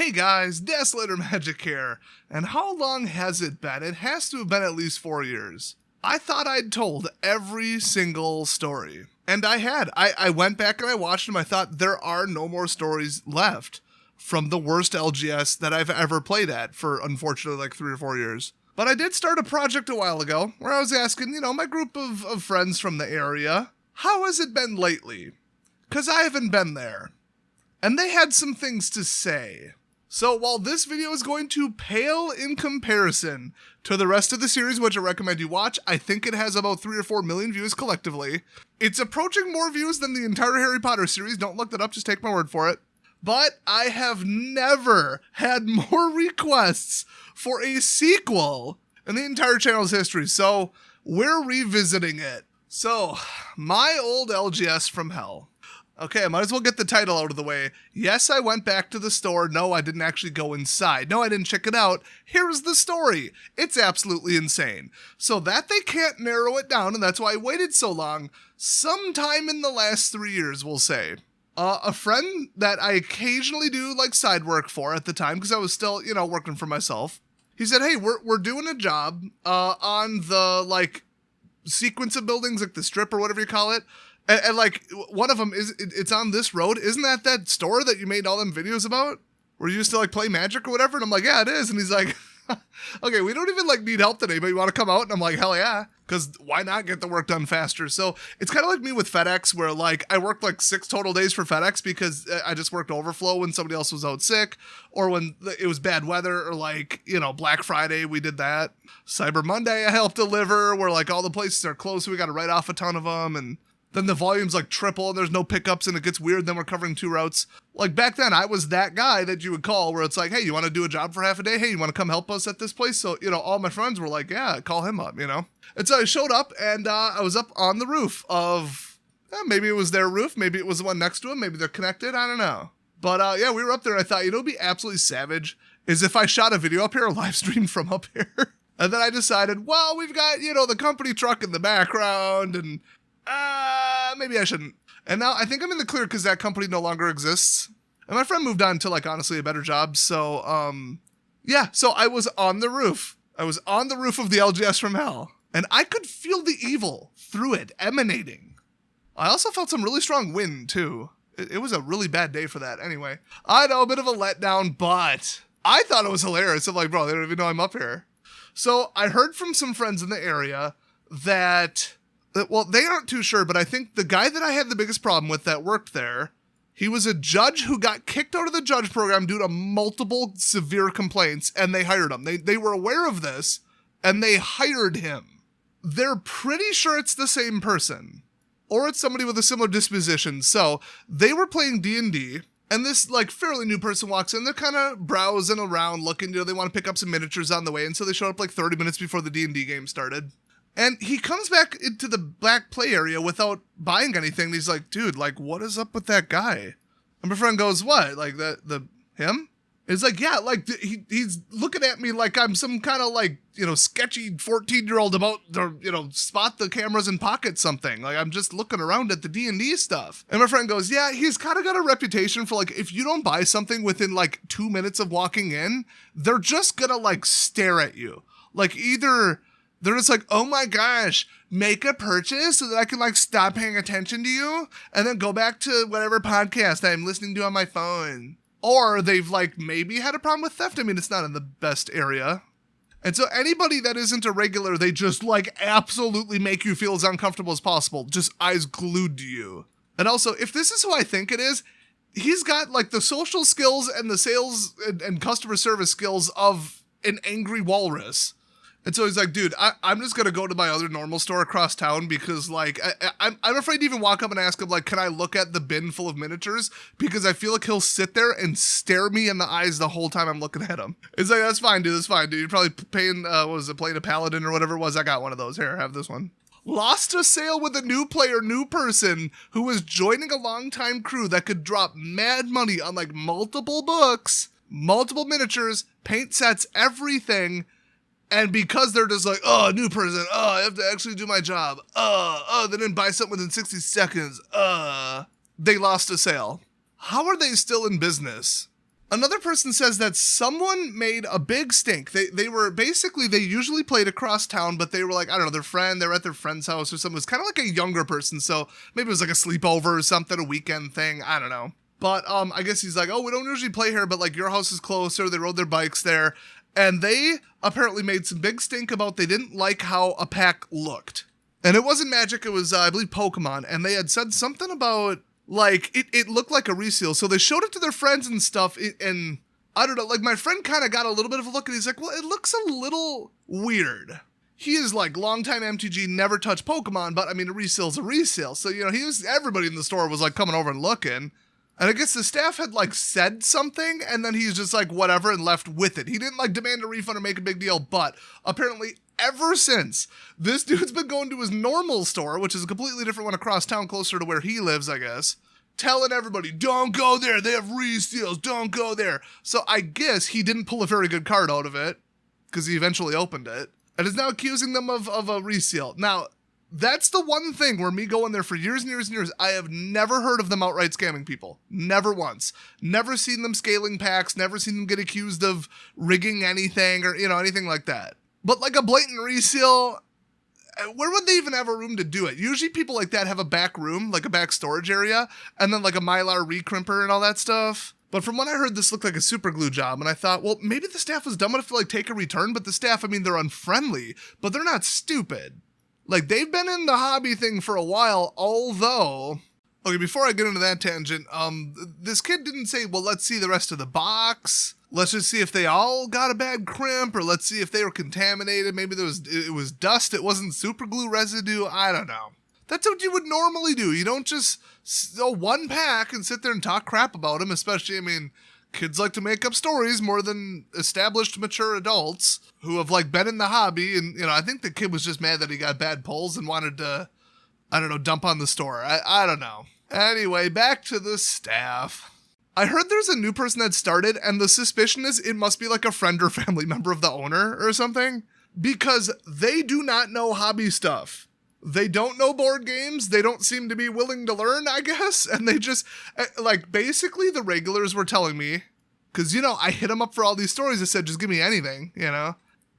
Hey guys, Desolator Magic here, and how long has it been? It has to have been at least 4 years. I thought I'd told every single story, and I had. I went back and I watched them. I thought there are no more stories left from the worst LGS that I've ever played at for, unfortunately, like 3 or 4 years. But I did start a project a while ago where I was asking, my group of friends from the area, how has it been lately? Because I haven't been there. And they had some things to say. So while this video is going to pale in comparison to the rest of the series, which I recommend you watch, I think it has about 3 or 4 million views collectively. It's approaching more views than the entire Harry Potter series. Don't look that up, just take my word for it. But I have never had more requests for a sequel in the entire channel's history, so we're revisiting it. So, my old LGS from hell. Okay, I might as well get the title out of the way. Yes, I went back to the store. No, I didn't actually go inside. No, I didn't check it out. Here's the story. It's absolutely insane. So that they can't narrow it down, and that's why I waited so long, sometime in the last 3 years, we'll say. A friend that I occasionally do like side work for at the time, because I was still, working for myself. He said, hey, we're doing a job on the, sequence of buildings, like the strip or whatever you call it. And one of them it's on this road. Isn't that store that you made all them videos about? Where you used to play Magic or whatever? And I'm like, yeah, it is. And he's like, okay, we don't even need help today, but you want to come out? And I'm like, hell yeah. Because why not get the work done faster? So it's kind of like me with FedEx, where I worked 6 total days for FedEx because I just worked overflow when somebody else was out sick, or when it was bad weather, or Black Friday, we did that. Cyber Monday, I helped deliver, where all the places are closed, so we got to write off a ton of them, and then the volume's triple and there's no pickups and it gets weird. Then we're covering 2 routes. Back then I was that guy that you would call where it's hey, you want to do a job for half a day? Hey, you want to come help us at this place? So, all my friends were like, yeah, call him up, And so I showed up and I was up on the roof of, maybe it was their roof. Maybe it was the one next to him. Maybe they're connected. I don't know. But yeah, we were up there. And I thought, it'd be absolutely savage is if I shot a video up here or live streamed from up here. And then I decided, well, we've got, the company truck in the background and maybe I shouldn't. And now I think I'm in the clear because that company no longer exists. And my friend moved on to honestly a better job. So, yeah, so I was on the roof. I was on the roof of the LGS from hell. And I could feel the evil through it emanating. I also felt some really strong wind too. It was a really bad day for that. Anyway, I know, a bit of a letdown, but I thought it was hilarious. I'm bro, they don't even know I'm up here. So I heard from some friends in the area that, well, they aren't too sure, but I think the guy that I had the biggest problem with that worked there, he was a judge who got kicked out of the judge program due to multiple severe complaints, and they hired him. They were aware of this, and they hired him. They're pretty sure it's the same person, or it's somebody with a similar disposition. So they were playing D&D, and this fairly new person walks in. They're kind of browsing around, looking, they want to pick up some miniatures on the way, and so they showed up 30 minutes before the D&D game started. And he comes back into the back play area without buying anything. He's like, dude, what is up with that guy? And my friend goes, what? Him? He's like, yeah, he's looking at me like I'm some kind of sketchy 14-year-old about to, spot the cameras and pocket something. I'm just looking around at the D&D stuff. And my friend goes, yeah, he's kind of got a reputation for if you don't buy something within 2 minutes of walking in, they're just gonna stare at you. Either they're just oh my gosh, make a purchase so that I can stop paying attention to you and then go back to whatever podcast I'm listening to on my phone. Or they've maybe had a problem with theft. I mean, it's not in the best area. And so anybody that isn't a regular, they just absolutely make you feel as uncomfortable as possible. Just eyes glued to you. And also, if this is who I think it is, he's got the social skills and the sales and customer service skills of an angry walrus. And so he's like, dude, I'm just going to go to my other normal store across town because, I'm afraid to even walk up and ask him, can I look at the bin full of miniatures? Because I feel he'll sit there and stare me in the eyes the whole time I'm looking at him. It's that's fine, dude, that's fine, dude. You're probably paying, playing a paladin or whatever it was. I got one of those. Here, have this one. Lost a sale with a new person who was joining a longtime crew that could drop mad money on, multiple books, multiple miniatures, paint sets, everything. And because they're just new person, I have to actually do my job. They didn't buy something within 60 seconds. They lost a sale. How are they still in business? Another person says that someone made a big stink. They were basically, they usually played across town, but they were like, I don't know, they were at their friend's house or something. It was kind of like a younger person. So maybe it was like a sleepover or something, a weekend thing. I don't know. But I guess he's like, oh, we don't usually play here, but like your house is closer. They rode their bikes there. And they apparently made some big stink about they didn't like how a pack looked. And it wasn't Magic, it was, I believe, Pokemon. And they had said something about, like, it looked like a reseal. So they showed it to their friends and stuff, and I don't know, like, my friend kind of got a little bit of a look, and he's like, well, it looks a little weird. He is, like, longtime MTG, never touched Pokemon, but, I mean, a reseal's a resale. So, you know, everybody in the store was, like, coming over and looking. And I guess the staff had, like, said something, and then he's just like, whatever, and left with it. He didn't, like, demand a refund or make a big deal, but apparently ever since, this dude's been going to his normal store, which is a completely different one across town, closer to where he lives, I guess, telling everybody, don't go there, they have reseals, don't go there. So I guess he didn't pull a very good card out of it, because he eventually opened it, and is now accusing them of a reseal. Now, that's the one thing where me going there for years and years and years, I have never heard of them outright scamming people. Never once. Never seen them scaling packs, never seen them get accused of rigging anything or, you know, anything like that. But like a blatant reseal, where would they even have a room to do it? Usually people like that have a back room, like a back storage area, and then like a Mylar recrimper and all that stuff. But from what I heard, this looked like a super glue job, and I thought, well, maybe the staff was dumb enough to like take a return, but the staff, I mean, they're unfriendly, but they're not stupid. Like, they've been in the hobby thing for a while, although... Okay, before I get into that tangent, this kid didn't say, well, let's see the rest of the box. Let's just see if they all got a bad crimp, or let's see if they were contaminated. Maybe it was dust, it wasn't super glue residue, I don't know. That's what you would normally do. You don't just sell one pack and sit there and talk crap about them, especially, I mean... Kids like to make up stories more than established mature adults who have like been in the hobby. And, you know, I think the kid was just mad that he got bad pulls and wanted to, I don't know, dump on the store. I don't know. Anyway, back to the staff. I heard there's a new person that started, and the suspicion is it must be like a friend or family member of the owner or something, because they do not know hobby stuff. They don't know board games. They don't seem to be willing to learn, I guess. And they just, like, basically the regulars were telling me, because, you know, I hit them up for all these stories. I said, just give me anything, you know.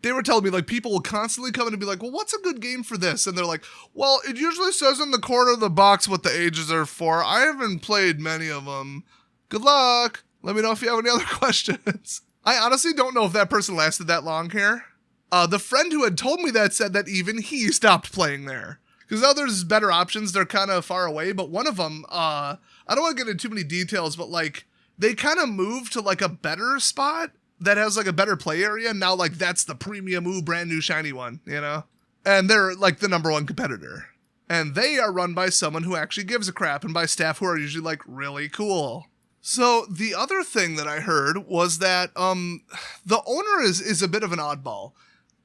They were telling me, like, people will constantly come in and be like, well, what's a good game for this? And they're like, well, it usually says in the corner of the box what the ages are for. I haven't played many of them. Good luck. Let me know if you have any other questions. I honestly don't know if that person lasted that long here. The friend who had told me that said that even he stopped playing there. Because now there's better options. They're kind of far away. But one of them, I don't want to get into too many details, but like they kind of moved to like a better spot that has like a better play area. Now like that's the premium, brand new shiny one, you know? And they're like the #1 competitor. And they are run by someone who actually gives a crap and by staff who are usually like really cool. So the other thing that I heard was that the owner is a bit of an oddball.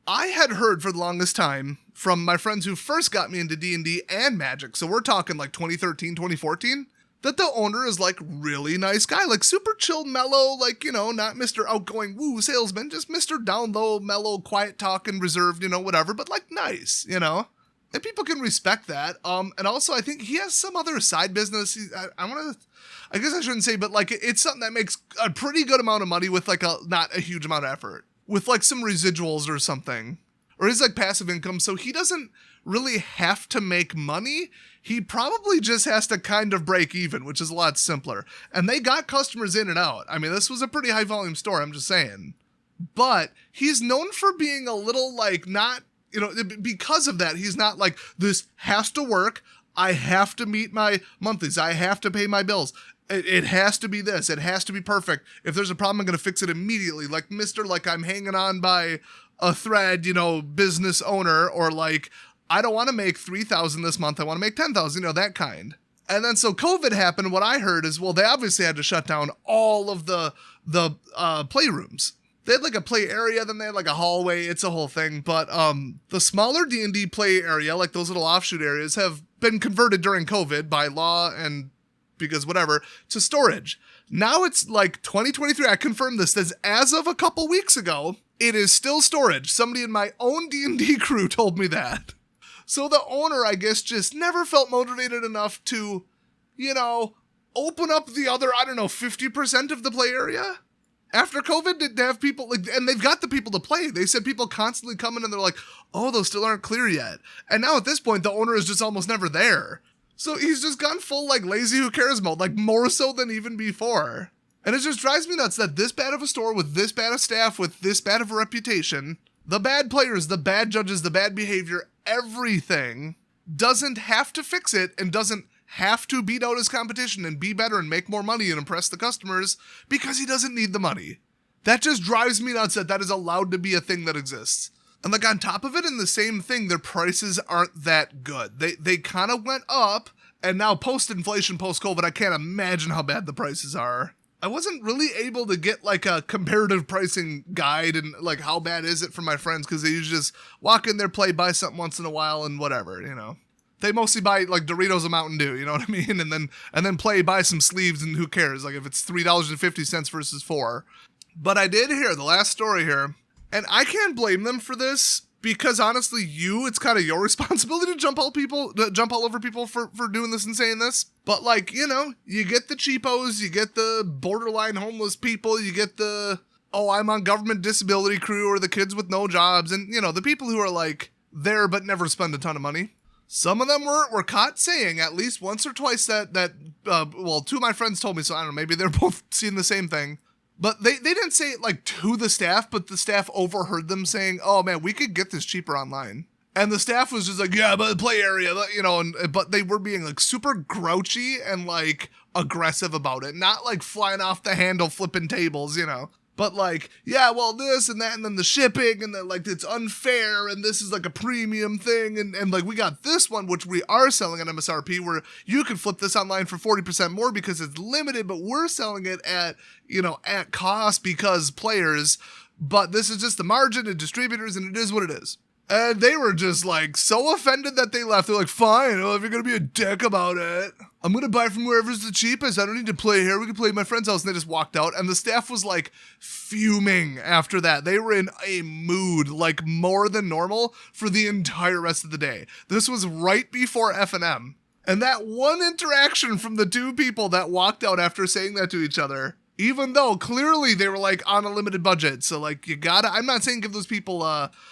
I had heard for the longest time from my friends who first got me into D&D and Magic, so we're talking like 2013, 2014, that the owner is like really nice guy, like super chill, mellow, like, you know, not Mr. outgoing woo salesman, just Mr. down low, mellow, quiet talking, reserved, you know, whatever, but like nice, you know? And people can respect that. And also I think he has some other side business. I guess I shouldn't say, but like it's something that makes a pretty good amount of money with like not a huge amount of effort. With like some residuals or something, or his like passive income. So he doesn't really have to make money. He probably just has to kind of break even, which is a lot simpler. And they got customers in and out. I mean, this was a pretty high volume store, I'm just saying. But he's known for being a little like not, you know, because of that, he's not like, this has to work. I have to meet my monthlies. I have to pay my bills. It has to be this. It has to be perfect. If there's a problem, I'm going to fix it immediately. Like Mr. Like I'm hanging on by a thread, you know, business owner, or like, I don't want to make 3,000 this month. I want to make 10,000, you know, that kind. And then so COVID happened. What I heard is, well, they obviously had to shut down all of the playrooms. They had like a play area, then they had like a hallway. It's a whole thing. But the smaller D&D play area, like those little offshoot areas, have been converted during COVID by law and because whatever, to storage. Now it's like 2023. I confirmed this. As of a couple weeks ago, it is still storage. Somebody in my own D&D crew told me that. So the owner, I guess, just never felt motivated enough to, you know, open up the other, I don't know, 50% of the play area. After COVID, to have people like, and they've got the people to play. They said people constantly come in and they're like, oh, those still aren't clear yet. And now at this point, the owner is just almost never there. So he's just gone full like lazy who cares mode, like more so than even before. And it just drives me nuts that this bad of a store with this bad of staff, with this bad of a reputation, the bad players, the bad judges, the bad behavior, everything doesn't have to fix it and doesn't have to beat out his competition and be better and make more money and impress the customers because he doesn't need the money. That just drives me nuts that is allowed to be a thing that exists. And like on top of it, in the same thing, their prices aren't that good. They kind of went up, and now post-inflation, post-COVID, I can't imagine how bad the prices are. I wasn't really able to get like a comparative pricing guide and like how bad is it for my friends because they usually just walk in there, play, buy something once in a while and whatever, you know. They mostly buy like Doritos and Mountain Dew, you know what I mean? And then play, buy some sleeves and who cares? Like if it's $3.50 versus $4. But I did hear the last story here, and I can't blame them for this because honestly, it's kind of your responsibility to jump all over people for doing this and saying this. But like, you know, you get the cheapos, you get the borderline homeless people, you get the, oh, I'm on government disability crew or the kids with no jobs. And you know, the people who are like there, but never spend a ton of money. Some of them were caught saying at least once or twice that two of my friends told me, so I don't know, maybe they're both seeing the same thing. But they didn't say it like to the staff, but the staff overheard them saying, oh man, we could get this cheaper online. And the staff was just like, yeah, but the play area, you know, but they were being like super grouchy and like aggressive about it. Not like flying off the handle, flipping tables, you know. But like, yeah, well, this and that, and then the shipping, and then like it's unfair, and this is like a premium thing, and like we got this one, which we are selling at MSRP, where you can flip this online for 40% more because it's limited, but we're selling it at, you know, at cost because players, but this is just the margin and distributors, and it is what it is. And they were just like so offended that they left. They're like, fine, well, if you're going to be a dick about it, I'm going to buy from wherever's the cheapest. I don't need to play here. We can play at my friend's house. And they just walked out. And the staff was like fuming after that. They were in a mood like more than normal for the entire rest of the day. This was right before F&M. And that one interaction from the two people that walked out after saying that to each other, even though clearly they were like on a limited budget. So like I'm not saying give those people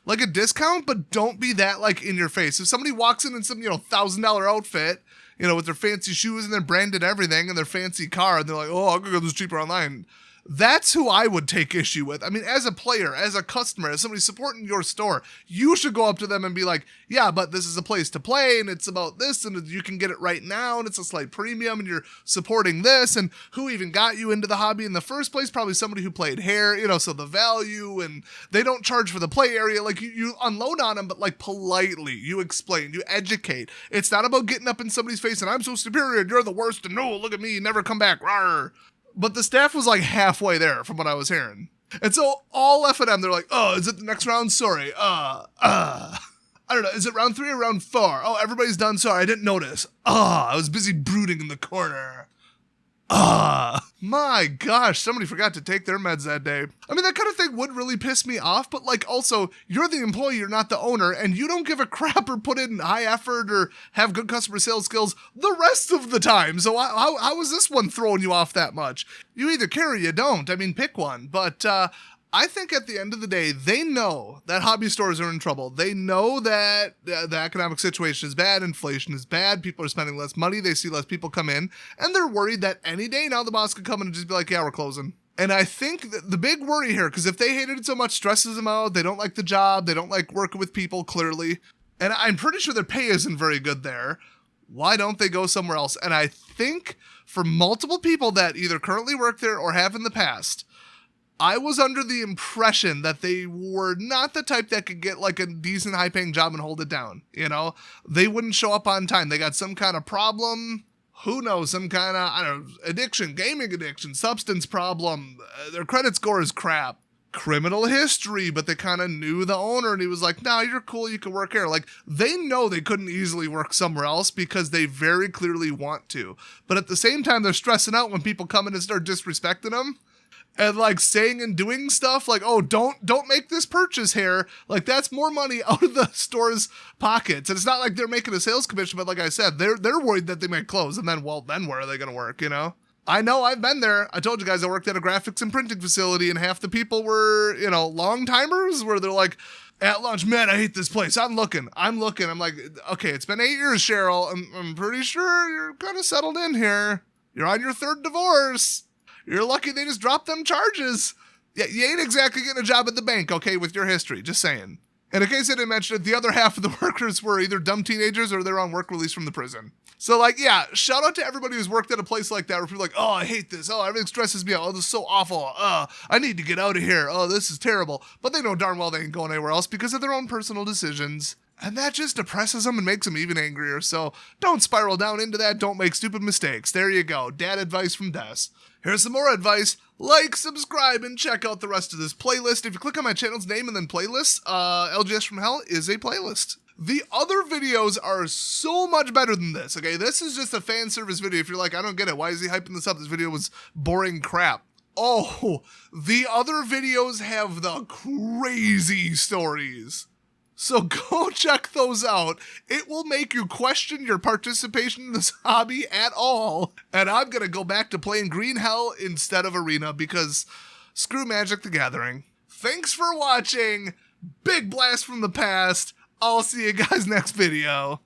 like a discount, but don't be that like in your face. If somebody walks in some, you know, $1,000 outfit, you know, with their fancy shoes and their branded everything and their fancy car, and they're like, oh, I'll go get this cheaper online. That's who I would take issue with. I mean, as a player, as a customer, as somebody supporting your store, you should go up to them and be like, yeah, but this is a place to play and it's about this and you can get it right now and it's a slight premium and you're supporting this, and who even got you into the hobby in the first place? Probably somebody who played hair, you know, so the value, and they don't charge for the play area. Like you unload on them, but like politely, you explain, you educate. It's not about getting up in somebody's face and I'm so superior and you're the worst and no, look at me, never come back. Rawr. But the staff was like halfway there from what I was hearing. And so all F&M, they're like, oh, is it the next round? Sorry. I don't know. Is it round 3 or round 4? Oh, everybody's done. Sorry, I didn't notice. I was busy brooding in the corner. My gosh, somebody forgot to take their meds that day. I mean, that kind of thing would really piss me off, but like also, you're the employee, you're not the owner, and you don't give a crap or put in high effort or have good customer sales skills the rest of the time. So how is this one throwing you off that much? You either care or you don't. I mean, pick one. But I think at the end of the day, they know that hobby stores are in trouble. They know that the economic situation is bad, inflation is bad, people are spending less money, they see less people come in, and they're worried that any day now the boss could come in and just be like, yeah, we're closing. And I think that the big worry here, because if they hated it so much, stresses them out, they don't like the job, they don't like working with people, clearly, and I'm pretty sure their pay isn't very good there, why don't they go somewhere else? And I think for multiple people that either currently work there or have in the past, I was under the impression that they were not the type that could get like a decent high-paying job and hold it down, you know? They wouldn't show up on time. They got some kind of problem, who knows, some kind of, I don't know, addiction, gaming addiction, substance problem, their credit score is crap, criminal history, but they kind of knew the owner and he was like, nah, you're cool, you can work here. Like, they know they couldn't easily work somewhere else because they very clearly want to. But at the same time, they're stressing out when people come in and start disrespecting them. And like saying and doing stuff like, oh, don't make this purchase here. Like that's more money out of the store's pockets. And it's not like they're making a sales commission, but like I said, they're worried that they might close. And then where are they going to work, you know? I know, I've been there. I told you guys I worked at a graphics and printing facility, and half the people were, long timers, where they're like, at lunch, man, I hate this place. I'm looking. I'm like, okay, it's been 8 years, Cheryl. I'm pretty sure you're kind of settled in here. You're on your 3rd divorce. You're lucky they just dropped them charges. Yeah, you ain't exactly getting a job at the bank, okay, with your history. Just saying. And in case I didn't mention it, the other half of the workers were either dumb teenagers or they're on work release from the prison. So, yeah, shout out to everybody who's worked at a place like that where people are like, oh, I hate this. Oh, everything stresses me out. Oh, this is so awful. I need to get out of here. Oh, this is terrible. But they know darn well they ain't going anywhere else because of their own personal decisions. And that just depresses them and makes them even angrier. So don't spiral down into that. Don't make stupid mistakes. There you go. Dad advice from Des. Here's some more advice. Like, subscribe, and check out the rest of this playlist. If you click on my channel's name and then playlists, LGS from Hell is a playlist. The other videos are so much better than this, okay? This is just a fan service video. If you're like, I don't get it. Why is he hyping this up? This video was boring crap. Oh, the other videos have the crazy stories. So go check those out. It will make you question your participation in this hobby at all. And I'm going to go back to playing Green Hell instead of Arena because screw Magic the Gathering. Thanks for watching. Big blast from the past. I'll see you guys next video.